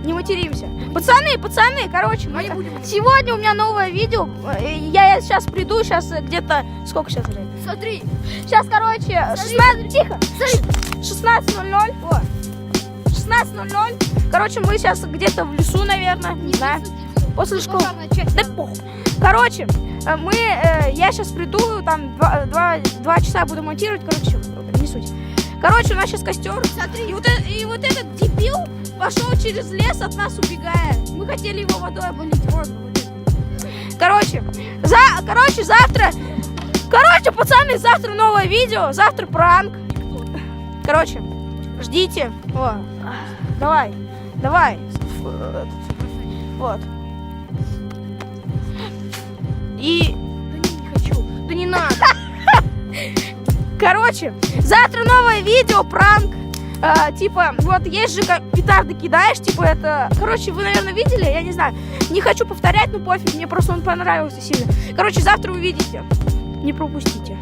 Не материмся. Пацаны, короче, сегодня у меня новое видео. Я сейчас приду, сейчас где-то... Сколько сейчас время? Смотри. Сейчас, короче, 16... Тихо! 16:00. О, 16:00. Короче, мы сейчас где-то в лесу, наверное. Не знаю. После школы. Да похуй. Короче, я сейчас приду, там 2 часа буду монтировать, короче, не суть. Короче, у нас сейчас костер. Смотри. И вот этот дебил пошел через лес от нас убегая. Мы хотели его водой оболить. Вот это. Короче, завтра... Короче, пацаны, завтра новое видео, завтра пранк. Короче, ждите. О, давай. Вот. И... Да не хочу. Да не надо. Короче, завтра новое видео, пранк. Типа, вот есть же как петарды кидаешь, типа это... Короче, вы, наверное, видели, я не знаю. Не хочу повторять, но пофиг, мне просто он понравился сильно. Короче, завтра увидите. Не пропустите.